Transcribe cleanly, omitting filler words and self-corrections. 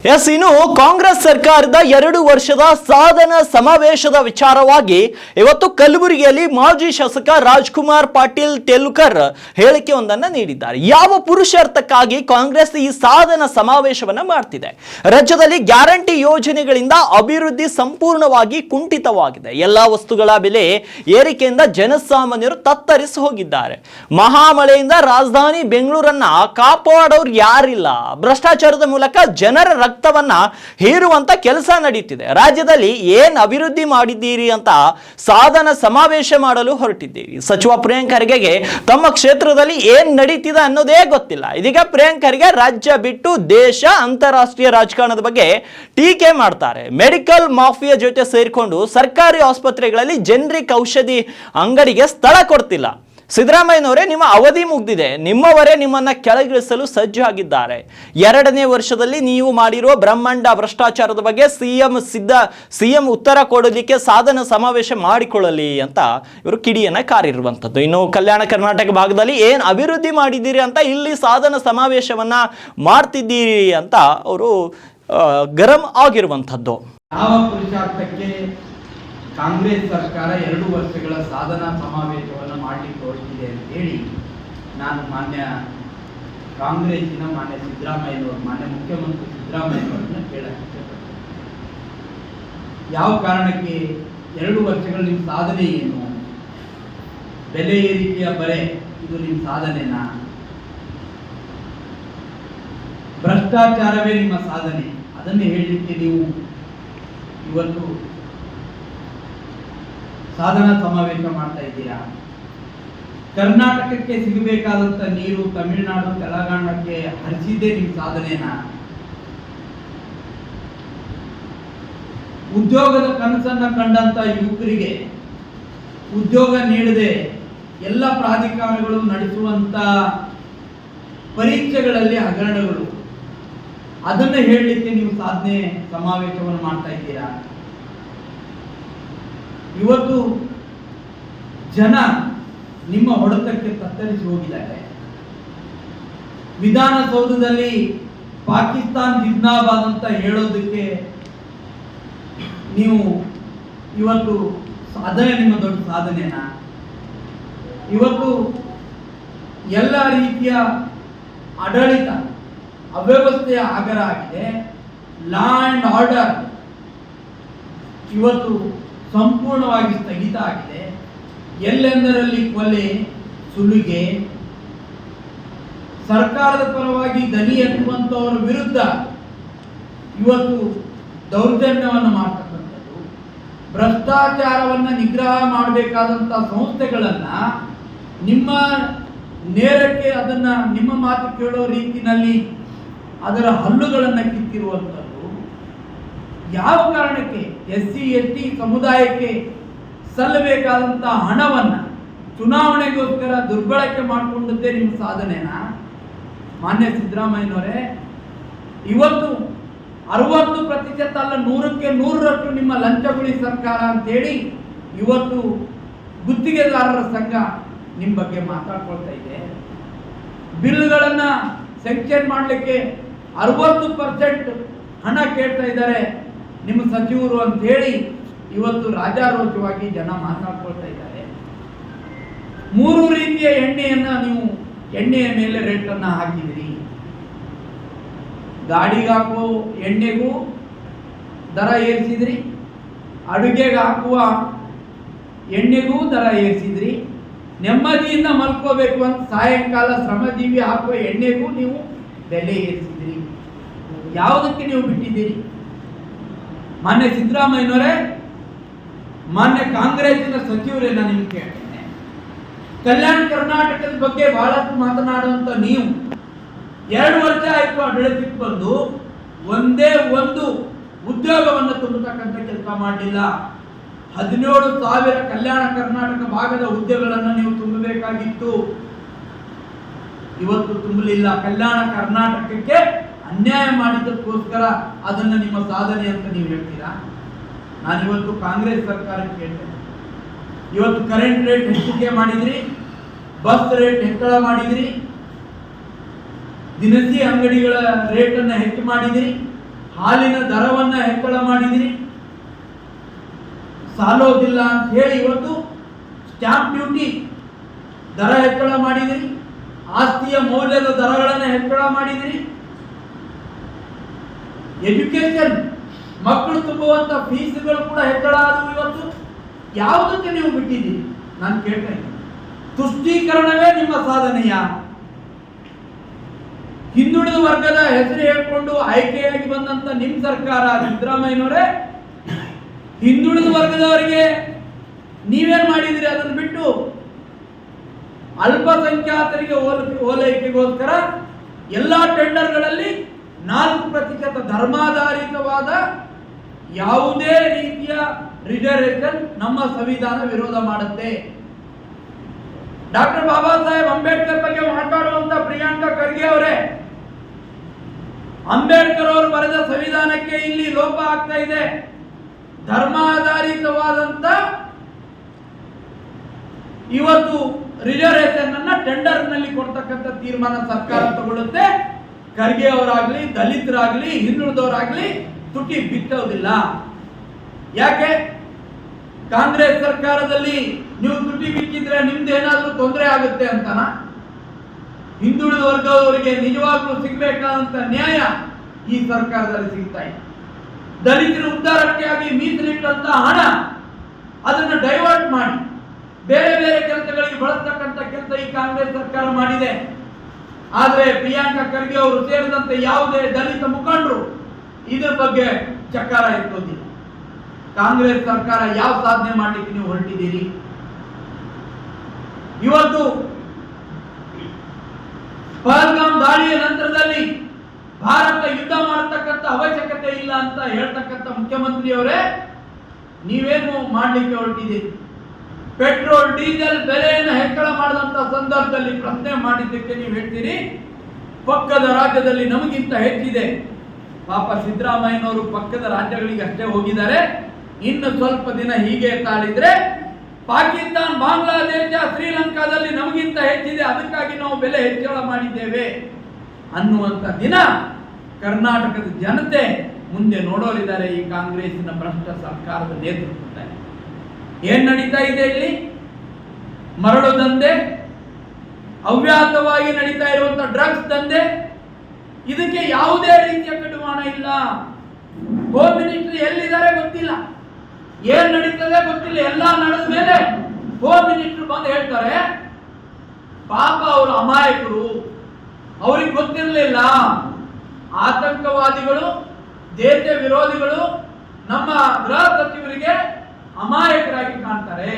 S, ಇನ್ನು ಕಾಂಗ್ರೆಸ್ ಸರ್ಕಾರದ 2 ವರ್ಷದ ಸಾಧನಾ ಸಮಾವೇಶದ ವಿಚಾರವಾಗಿ ಇವತ್ತು ಕಲಬುರಗಿಯಲ್ಲಿ ಮಾಜಿ ಶಾಸಕ ರಾಜ್ಕುಮಾರ್ ಪಾಟೀಲ್ ತೆಲುಕರ್ ಹೇಳಿಕೆಯೊಂದನ್ನು ನೀಡಿದ್ದಾರೆ. ಯಾವ ಪುರುಷಾರ್ಥಕ್ಕಾಗಿ ಕಾಂಗ್ರೆಸ್ ಈ ಸಾಧನಾ ಸಮಾವೇಶವನ್ನು ಮಾಡ್ತಿದೆ? ರಾಜ್ಯದಲ್ಲಿ ಗ್ಯಾರಂಟಿ ಯೋಜನೆಗಳಿಂದ ಅಭಿವೃದ್ಧಿ ಸಂಪೂರ್ಣವಾಗಿ ಕುಂಠಿತವಾಗಿದೆ. ಎಲ್ಲ ವಸ್ತುಗಳ ಬೆಲೆ ಏರಿಕೆಯಿಂದ ಜನಸಾಮಾನ್ಯರು ತತ್ತರಿಸಿ ಹೋಗಿದ್ದಾರೆ. ಮಹಾಮಳೆಯಿಂದ ರಾಜಧಾನಿ ಬೆಂಗಳೂರನ್ನ ಕಾಪಾಡೋರು ಯಾರಿಲ್ಲ. ಭ್ರಷ್ಟಾಚಾರದ ಮೂಲಕ ಜನರ ರಕ್ತವನ್ನ ಹೀರುವಂತ ಕೆಲಸ ನಡೀತಿದೆ. ರಾಜ್ಯದಲ್ಲಿ ಏನ್ ಅಭಿವೃದ್ಧಿ ಮಾಡಿದ್ದೀರಿ ಅಂತ ಸಾಧನ ಸಮಾವೇಶ ಮಾಡಲು ಹೊರಟಿದ್ದೀರಿ. ಸಚಿವ ಪ್ರಿಯಾಂಕ್ ಖರ್ಗೆಗೆ ತಮ್ಮ ಕ್ಷೇತ್ರದಲ್ಲಿ ಏನ್ ನಡೀತಿದೆ ಅನ್ನೋದೇ ಗೊತ್ತಿಲ್ಲ. ಇದೀಗ ಪ್ರಿಯಾಂಕ್ ಖರ್ಗೆ ರಾಜ್ಯ ಬಿಟ್ಟು ದೇಶ ಅಂತಾರಾಷ್ಟ್ರೀಯ ರಾಜಕಾರಣದ ಬಗ್ಗೆ ಟೀಕೆ ಮಾಡ್ತಾರೆ. ಮೆಡಿಕಲ್ ಮಾಫಿಯಾ ಜೊತೆ ಸೇರಿಕೊಂಡು ಸರ್ಕಾರಿ ಆಸ್ಪತ್ರೆಗಳಲ್ಲಿ ಜನರಿಕ್ ಔಷಧಿ ಅಂಗಡಿಗೆ ಸ್ಥಳ ಕೊಡ್ತಿಲ್ಲ. ಸಿದ್ದರಾಮಯ್ಯನವರೇ, ನಿಮ್ಮ ಅವಧಿ ಮುಗ್ದಿದೆ, ನಿಮ್ಮವರೇ ನಿಮ್ಮನ್ನ ಕೆಳಗಿಳಿಸಲು ಸಜ್ಜಾಗಿದ್ದಾರೆ. 2ನೇ ವರ್ಷದಲ್ಲಿ ನೀವು ಮಾಡಿರುವ ಬ್ರಹ್ಮಾಂಡ ಭ್ರಷ್ಟಾಚಾರದ ಬಗ್ಗೆ ಸಿಎಂ ಉತ್ತರ ಕೊಡಲಿಕ್ಕೆ ಸಾಧನ ಸಮಾವೇಶ ಮಾಡಿಕೊಳ್ಳಲಿ ಅಂತ ಇವರು ಕಿಡಿಯನ್ನ ಕಾರಿರುವಂಥದ್ದು. ಇನ್ನು ಕಲ್ಯಾಣ ಕರ್ನಾಟಕ ಭಾಗದಲ್ಲಿ ಏನ್ ಅಭಿವೃದ್ಧಿ ಮಾಡಿದ್ದೀರಿ ಅಂತ ಇಲ್ಲಿ ಸಾಧನ ಸಮಾವೇಶವನ್ನ ಮಾಡ್ತಿದ್ದೀರಿ ಅಂತ ಅವರು ಗರಂ ಆಗಿರುವಂಥದ್ದು. ಯಾವ ಪುರುಷಾರ್ಥಕ್ಕೆ ಕಾಂಗ್ರೆಸ್ ಸರ್ಕಾರ 2 ವರ್ಷಗಳ ಸಾಧನಾ ಸಮಾವೇಶವನ್ನು ಮಾಡಲಿಕ್ಕೆ ಹೊರಟಿದೆ ಅಂತ ಹೇಳಿ ನಾನು ಮಾನ್ಯ ಸಿದ್ದರಾಮಯ್ಯನವರು, ಮಾನ್ಯ ಮುಖ್ಯಮಂತ್ರಿ ಸಿದ್ದರಾಮಯ್ಯನವರನ್ನ ಕೇಳಕ್ಕೆ ಇಷ್ಟಪಡ್ತೇನೆ. ಯಾವ ಕಾರಣಕ್ಕೆ 2 ವರ್ಷಗಳ ನಿಮ್ಮ ಸಾಧನೆ ಏನು? ಬೆಲೆ ಏರಿಕೆಯ ಬರೆ ಇದು ನಿಮ್ಮ ಸಾಧನೆನಾ? ಭ್ರಷ್ಟಾಚಾರವೇ ನಿಮ್ಮ ಸಾಧನೆ? ಅದನ್ನೇ ಹೇಳಲಿಕ್ಕೆ ನೀವು ಇವತ್ತು ಸಾಧನಾ ಸಮಾವೇಶ ಮಾಡ್ತಾ ಇದ್ದೀರಾ? ಕರ್ನಾಟಕಕ್ಕೆ ಸಿಗಬೇಕಾದಂತ ನೀರು ತಮಿಳುನಾಡು ತೆಲಂಗಾಣಕ್ಕೆ ಹರಿಸಿದ್ದೇ ನಿಮ್ಮ ಸಾಧನೆನಾ? ಉದ್ಯೋಗದ ಕನಸನ್ನ ಕಂಡಂತ ಯುವಕರಿಗೆ ಉದ್ಯೋಗ ನೀಡದೆ ಎಲ್ಲ ಪ್ರಾಧಿಕಾರಗಳು ನಡೆಸುವಂತ ಪರೀಕ್ಷೆಗಳಲ್ಲಿ ಹಗರಣಗಳು, ಅದನ್ನ ಹೇಳಲಿಕ್ಕೆ ನೀವು ಸಾಧನೆ ಸಮಾವೇಶವನ್ನು ಮಾಡ್ತಾ ಇದ್ದೀರಾ? ಇವತ್ತು ಜನ ನಿಮ್ಮ ಹೊಡೆತಕ್ಕೆ ತತ್ತರಿಸಿ ಹೋಗಿದ್ದಾರೆ. ವಿಧಾನಸೌಧದಲ್ಲಿ ಪಾಕಿಸ್ತಾನ್ ಜಿಂದಾಬಾದ್ ಅಂತ ಹೇಳೋದಕ್ಕೆ ನೀವು ಇವತ್ತು ಸಾಧನೆ, ನಿಮ್ಮ ದೊಡ್ಡ ಸಾಧನೆನಾ? ಇವತ್ತು ಎಲ್ಲ ರೀತಿಯ ಆಡಳಿತ ಅವ್ಯವಸ್ಥೆಯ ಆಗರ ಆಗಿದೆ. ಲಾ ಅಂಡ್ ಆರ್ಡರ್ ಇವತ್ತು ಸಂಪೂರ್ಣವಾಗಿ ಸ್ಥಗಿತ ಆಗಿದೆ. ಎಲ್ಲೆಂದರಲ್ಲಿ ಕೊಲೆ, ಸುಲಿಗೆ, ಸರ್ಕಾರದ ಪರವಾಗಿ ದನಿ ಎತ್ತುವಂತವರ ವಿರುದ್ಧ ಇವತ್ತು ದೌರ್ಜನ್ಯವನ್ನು ಮಾಡ್ತಕ್ಕಂಥದ್ದು, ಭ್ರಷ್ಟಾಚಾರವನ್ನು ನಿಗ್ರಹ ಮಾಡಬೇಕಾದಂಥ ಸಂಸ್ಥೆಗಳನ್ನ ನಿಮ್ಮ ನೇರಕ್ಕೆ ಅದನ್ನ ನಿಮ್ಮ ಮಾತು ಕೇಳೋ ರೀತಿಯಲ್ಲಿ ಅದರ ಹಲ್ಲುಗಳನ್ನು ಕಿತ್ತಿರುವಂಥದ್ದು. ಯಾವ ಕಾರಣಕ್ಕೆ SC ST ಸಮುದಾಯಕ್ಕೆ ಸಲ್ಲಬೇಕಾದಂತ ಹಣವನ್ನ ಚುನಾವಣೆಗೋಸ್ಕರ ದುರ್ಬಳಕೆ ಮಾಡಿಕೊಂಡದ್ದೇ ನಿಮ್ಮ ಸಾಧನೆನಾ? ಮಾನ್ಯ ಸಿದ್ದರಾಮಯ್ಯನವರೇ, ಇವತ್ತು 60% ಅಲ್ಲ 100ಕ್ಕೆ 100ರಷ್ಟು ನಿಮ್ಮ ಲಂಚಗುಳಿ ಸರ್ಕಾರ ಅಂತೇಳಿ ಇವತ್ತು ಗುತ್ತಿಗೆದಾರರ ಸಂಘ ನಿಮ್ಮ ಬಗ್ಗೆ ಮಾತಾಡ್ಕೊಳ್ತಾ ಇದೆ. ಬಿಲ್ಗಳನ್ನ ಸೆಂಕ್ಷನ್ ಮಾಡಲಿಕ್ಕೆ 60% ಹಣ ಕೇಳ್ತಾ ಇದ್ದಾರೆ ನಿಮ್ಮ ಸಚಿವರು ಅಂತ ಹೇಳಿ ಇವತ್ತು ರಾಜಾರೋಷವಾಗಿ ಜನ ಮಾತನಾಡ್ಕೊಳ್ತಾ ಇದ್ದಾರೆ. 3 ರೀತಿಯ ಎಣ್ಣೆಯನ್ನ ನೀವು ಎಣ್ಣೆಯ ಮೇಲೆ ರೇಟನ್ನ ಹಾಕಿದಿರಿ. ಗಾಡಿಗೆ ಹಾಕುವ ಎಣ್ಣೆಗೂ ದರ ಏರಿಸಿದ್ರಿ, ಅಡುಗೆಗೆ ಹಾಕುವ ಎಣ್ಣೆಗೂ ದರ ಏರಿಸಿದ್ರಿ, ನೆಮ್ಮದಿಯಿಂದ ಮಲ್ಕೋಬೇಕು ಅಂತ ಸಾಯಂಕಾಲ ಶ್ರಮಜೀವಿ ಹಾಕುವ ಎಣ್ಣೆಗೂ ನೀವು ಬೆಲೆ ಏರಿಸಿದ್ರಿ. ಯಾವುದಕ್ಕೆ ನೀವು ಬಿಟ್ಟಿದ್ದೀರಿ? ಮಾನ್ಯ ಸಿದ್ದರಾಮಯ್ಯನವರೇ, ಮಾನ್ಯ ಕಾಂಗ್ರೆಸ್ಸಿನ ಸಚಿವರೇ, ನಾನು ನಿಮ್ಗೆ ಕೇಳ್ತೇನೆ, ಕಲ್ಯಾಣ ಕರ್ನಾಟಕದ ಬಗ್ಗೆ ಬಹಳಷ್ಟು ಮಾತನಾಡುವಂತ ನೀವು 2 ವರ್ಷ ಆಯ್ತು ಆಡಳಿತಕ್ಕೆ ಬಂದು ಒಂದೇ ಒಂದು ಉದ್ಯೋಗವನ್ನು ತುಂಬತಕ್ಕಂಥ ಕೆಲಸ ಮಾಡಲಿಲ್ಲ. 17,000 ಕಲ್ಯಾಣ ಕರ್ನಾಟಕ ಭಾಗದ ಹುದ್ದೆಗಳನ್ನು ನೀವು ತುಂಬಬೇಕಾಗಿತ್ತು, ಇವತ್ತು ತುಂಬಲಿಲ್ಲ. ಕಲ್ಯಾಣ ಕರ್ನಾಟಕಕ್ಕೆ ಅನ್ಯಾಯ ಮಾಡಿದ್ದಕ್ಕೋಸ್ಕರ ಅದನ್ನು ನಿಮ್ಮ ಸಾಧನೆ ಅಂತ ನೀವು ಹೇಳ್ತೀರಾ? ನಾನಿವತ್ತು ಕಾಂಗ್ರೆಸ್ ಸರ್ಕಾರಕ್ಕೆ ಕೇಳ್ತೇನೆ, ಇವತ್ತು ಕರೆಂಟ್ ರೇಟ್ ಹೆಚ್ಚಿಗೆ ಮಾಡಿದ್ರಿ, ಬಸ್ ರೇಟ್ ಹೆಚ್ಚಳ ಮಾಡಿದ್ರಿ, ದಿನಸಿ ಅಂಗಡಿಗಳ ರೇಟನ್ನು ಹೆಚ್ಚು ಮಾಡಿದ್ರಿ, ಹಾಲಿನ ದರವನ್ನ ಹೆಚ್ಚಳ ಮಾಡಿದಿರಿ. ಸಾಲೋದಿಲ್ಲ ಅಂತ ಹೇಳಿ ಇವತ್ತು ಸ್ಟ್ಯಾಂಪ್ ಡ್ಯೂಟಿ ದರ ಹೆಚ್ಚಳ ಮಾಡಿದಿರಿ. ಆಸ್ತಿಯ ಮೌಲ್ಯದ ದರಗಳನ್ನು ಹೆಚ್ಚಳ ಮಾಡಿದಿರಿ. ಎಜುಕೇಶನ್ ಮಕ್ಕಳು ತುಂಬುವಂತ ಫೀಸ್ಗಳು ಕೂಡ ಹೆಚ್ಚಳ ಆದವು. ಇವತ್ತು ಯಾವುದಕ್ಕೆ ನೀವು ಬಿಟ್ಟಿದ್ದೀರಿ? ನಾನು ಕೇಳ್ತಾ ಇದ್ದೀನಿ, ತುಷ್ಟೀಕರಣವೇ ನಿಮ್ಮ ಸಾಧನೆಯ? ಹಿಂದುಳಿದ ವರ್ಗದ ಹೆಸರು ಹೇಳ್ಕೊಂಡು ಆಯ್ಕೆಯಾಗಿ ಬಂದಂತ ನಿಮ್ ಸರ್ಕಾರ ಸಿದ್ದರಾಮಯ್ಯನವರೇ, ಹಿಂದುಳಿದ ವರ್ಗದವರಿಗೆ ನೀವೇನ್ ಮಾಡಿದಿರಿ? ಅದನ್ನು ಬಿಟ್ಟು ಅಲ್ಪಸಂಖ್ಯಾತರಿಗೆ ಓಲೈಕೆಗೋಸ್ಕರ ಎಲ್ಲಾ ಟೆಂಡರ್ಗಳಲ್ಲಿ 4% ಧರ್ಮಾಧಾರಿತವಾದ ಯಾವುದೇ ರೀತಿಯ ರಿಸರ್ವೇಶನ್ ನಮ್ಮ ಸಂವಿಧಾನ ವಿರೋಧ ಮಾಡುತ್ತೆ. ಡಾಕ್ಟರ್ ಬಾಬಾ ಸಾಹೇಬ್ ಅಂಬೇಡ್ಕರ್ ಬಗ್ಗೆ ಮಾತಾಡುವಂತ ಪ್ರಿಯಾಂಕಾ ಖರ್ಗೆ ಅವರೇ, ಅಂಬೇಡ್ಕರ್ ಅವರು ಬರೆದ ಸಂವಿಧಾನಕ್ಕೆ ಇಲ್ಲಿ ಲೋಪ ಆಗ್ತಾ ಇದೆ. ಧರ್ಮಾಧಾರಿತವಾದಂತ ಇವತ್ತು ರಿಸರ್ವೇಶನ್ ಅನ್ನ ಟೆಂಡರ್ ನಲ್ಲಿ ಕೊಡ್ತಕ್ಕಂಥ ತೀರ್ಮಾನ ಸರ್ಕಾರ ತಗೊಳ್ಳುತ್ತೆ. ಖರ್ಗೆ ಅವರಾಗ್ಲಿ, ದಲಿತರಾಗ್ಲಿ, ಹಿಂದುಳಿದವರಾಗ್ಲಿ ತುಟಿ ಬಿಟ್ಟೋದಿಲ್ಲ. ಯಾಕೆ? ಕಾಂಗ್ರೆಸ್ ಸರ್ಕಾರದಲ್ಲಿ ನೀವು ತುಟಿ ಬಿಕ್ಕಿದ್ರೆ ನಿಮ್ದು ಏನಾದ್ರೂ ತೊಂದರೆ ಆಗುತ್ತೆ ಅಂತನಾ? ಹಿಂದುಳಿದ ವರ್ಗದವರಿಗೆ ನಿಜವಾಗ್ಲೂ ಸಿಗಬೇಕಾದಂತ ನ್ಯಾಯ ಈ ಸರ್ಕಾರದಲ್ಲಿ ಸಿಗ್ತಾ ಇದೆ. ದಲಿತರ ಉದ್ಧಾರಕ್ಕೆ ಆಗಿ ಮೀಸಲಿಟ್ಟಂತ ಹಣ ಅದನ್ನು ಡೈವರ್ಟ್ ಮಾಡಿ ಬೇರೆ ಬೇರೆ ಕೆಲಸಗಳಿಗೆ ಬಳಸ್ತಕ್ಕಂಥ ಕೆಲಸ ಈ ಕಾಂಗ್ರೆಸ್ ಸರ್ಕಾರ ಮಾಡಿದೆ. ಆದ್ರೆ ಪ್ರಿಯಾಂಕಾ ಖರ್ಗೆ ಅವರು ಸೇರಿದಂತೆ ಯಾವುದೇ ದಲಿತ ಮುಖಂಡರು ಇದರ ಬಗ್ಗೆ ಚಕಾರ ಎತ್ತೋದಿಲ್ಲ. ಕಾಂಗ್ರೆಸ್ ಸರ್ಕಾರ ಯಾವ ಸಾಧನೆ ಮಾಡಲಿಕ್ಕೆ ನೀವು ಹೊರಟಿದ್ದೀರಿ? ಇವತ್ತು ಪಹಲ್ಗಾಮ್ ದಾಳಿಯ ನಂತರದಲ್ಲಿ ಭಾರತ ಯುದ್ಧ ಮಾಡತಕ್ಕಂಥ ಅವಶ್ಯಕತೆ ಇಲ್ಲ ಅಂತ ಹೇಳ್ತಕ್ಕಂಥ ಮುಖ್ಯಮಂತ್ರಿಯವರೇ, ನೀವೇನು ಮಾಡಲಿಕ್ಕೆ ಹೊರಟಿದ್ದೀರಿ? ಪೆಟ್ರೋಲ್ ಡೀಸೆಲ್ ಬೆಲೆಯನ್ನು ಹೆಚ್ಚಳ ಮಾಡಿದಂತ ಸಂದರ್ಭದಲ್ಲಿ ಪ್ರಶ್ನೆ ಮಾಡಿದ್ದಕ್ಕೆ ನೀವು ಹೇಳ್ತೀರಿ ಪಕ್ಕದ ರಾಜ್ಯದಲ್ಲಿ ನಮಗಿಂತ ಹೆಚ್ಚಿದೆ. ಪಾಪ ಸಿದ್ದರಾಮಯ್ಯನವರು ಪಕ್ಕದ ರಾಜ್ಯಗಳಿಗೆ ಅಷ್ಟೇ ಹೋಗಿದ್ದಾರೆ. ಇನ್ನು ಸ್ವಲ್ಪ ದಿನ ಹೀಗೆ ತಾಳಿದ್ರೆ ಪಾಕಿಸ್ತಾನ, ಬಾಂಗ್ಲಾದೇಶ, ಶ್ರೀಲಂಕಾದಲ್ಲಿ ನಮಗಿಂತ ಹೆಚ್ಚಿದೆ, ಅದಕ್ಕಾಗಿ ನಾವು ಬೆಲೆ ಹೆಚ್ಚಳ ಮಾಡಿದ್ದೇವೆ ಅನ್ನುವಂತ ದಿನ ಕರ್ನಾಟಕದ ಜನತೆ ಮುಂದೆ ನೋಡೋರಿದ್ದಾರೆ. ಈ ಕಾಂಗ್ರೆಸ್ಸಿನ ಭ್ರಷ್ಟ ಸರ್ಕಾರದ ನೇತೃತ್ವದಲ್ಲಿ ಏನ್ ನಡೀತಾ ಇದೆ? ಇಲ್ಲಿ ಮರಳು ದಂಧೆ, ಅವ್ಯಾತವಾಗಿ ನಡೀತಾ ಇರುವಂತ ಡ್ರಗ್ಸ್ ದಂಧೆ, ಇದಕ್ಕೆ ಯಾವುದೇ ರೀತಿಯ ಕಡಿವಾಣ ಇಲ್ಲ. ಹೋಮ್ ಮಿನಿಸ್ಟರ್ ಎಲ್ಲಿದ್ದಾರೆ ಗೊತ್ತಿಲ್ಲ, ಏನ್ ನಡೀತದೆ ಗೊತ್ತಿಲ್ಲ. ಎಲ್ಲ ನಡೆದ ಮೇಲೆ ಹೋಮ್ ಮಿನಿಸ್ಟರ್ ಬಂದು ಹೇಳ್ತಾರೆ ಪಾಪ ಅವರು ಅಮಾಯಕರು, ಅವ್ರಿಗೆ ಗೊತ್ತಿರಲಿಲ್ಲ ಆತಂಕವಾದಿಗಳು, ದೇಶ ವಿರೋಧಿಗಳು ನಮ್ಮ ಗೃಹ ಸಚಿವರಿಗೆ ಅಮಾಯಕರಾಗಿ ಕಾಣ್ತಾರೆ.